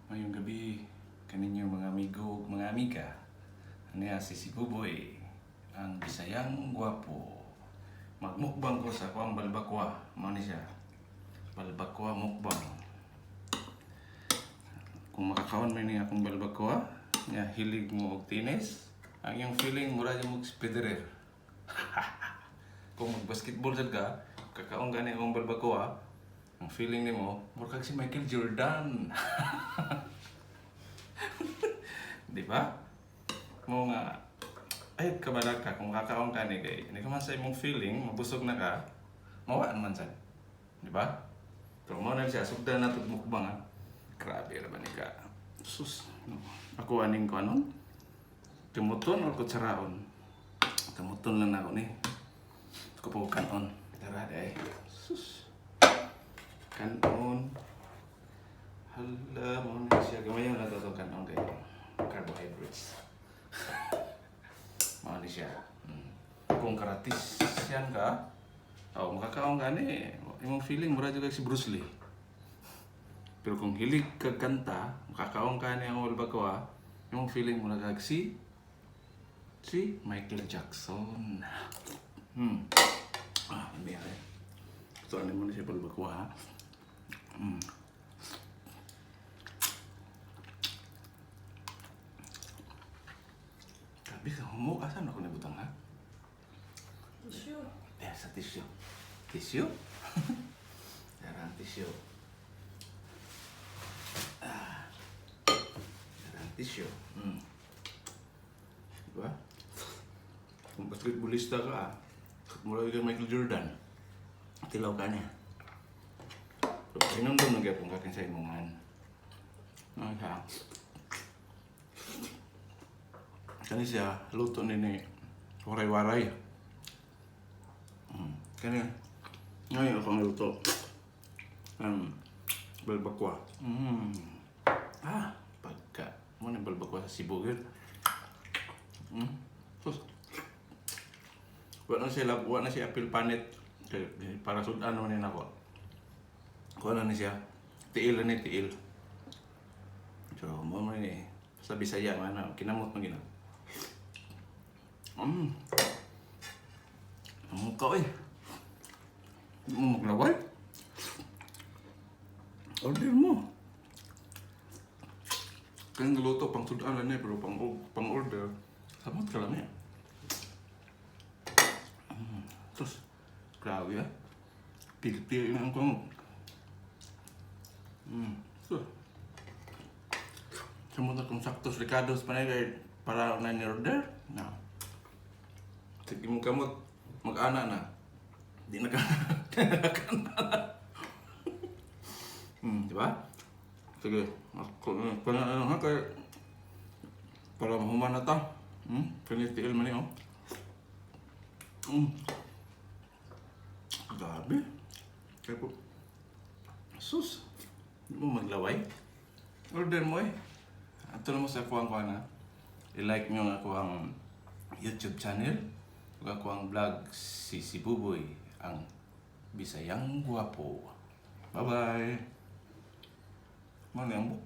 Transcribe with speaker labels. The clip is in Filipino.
Speaker 1: Ngayong gabi, kaninyong mga amigo, mga amiga, niya si Buboy, ang Bisayang Gwapo. Magmukbang ko sa kuang balbakwa, mao ni siya. Balbakwa mukbang. Kung makakaon man niya akong balbakwa, niya hilig mo og tinis, ang iyong feeling mura yung mag-spederer. Kung mag-basketball sad ka, kakaon gani akong balbakwa, ang feeling nimo mura kag si Michael Jordan. Di ba? Mo nga ay kabalag ka kung kakaon ka ni kay ni ka man sa imong feeling mabusog na ka, mawa naman sad. Di ba? Pero mo na siya sugdan natud mukbang ha. Grabe ra ba ni ka? Sus, no. Ako aning ko anon? Tumuton o kutsaraon? Tumuton lang ako ni. Ko po kanon. Tara day. Sus. Kanon. Hala, mo na siya gamayon na to kanon kay carbohydrates. Mo ni siya. Kung karatis yan ka, makakaon ka ni, imong feeling mura jud si Bruce Lee. Pero kung hilig ka kanta, makakaon ka ni ang balbakwa, imong feeling mura kag si Michael Jackson. Miyari. So, ano mo na siya balbakwa, ha? Grabe ka, humo. Asan ako nabutang, ha?
Speaker 2: Tissue.
Speaker 1: Sa tissue. Tissue? Darang tissue. Darang tissue. Diba? Kung basketballista ka, mula kang Michael Jordan, tilaw ka niya. Pero sinundong nagyapong kakin sa imungan. Kani siya, luto ni waray-waray. Kani, ngayon akong luto. Balbakwa. Pagka, mo na balbakwa sa Cebu, yun. Sus. Wala na siya apil panit. Para sudan naman yun ako. Kuha na siya. Tiil na ni tiil. So, mo mo ni sa Bisaya, kinamot mo gina. Ang mukha eh. Hindi mo maglaway. Order mo. Kaya naluto pang sudan lang eh, pero pang order. Samot ka lang eh. Terus, grabe ya. Pil-pil na ang kong. So. Samot na kong saktos ricados pa na para na ni-order. No. Sige mo kamot, mag-ana na. Di na ka na. Diba? Sige, ano ha, kaya para mahuman na ta. Kanitiil man yun. Grabe. Kaya po, sus, hindi mo maglaway. Order mo eh. Ito na mo sa kuwang-kuwang na. I-like nyo nga kuwang YouTube channel. Huwag kuwang vlog si Buboy, ang Bisayang Gwapo. Bye-bye. Mana yang mukbang?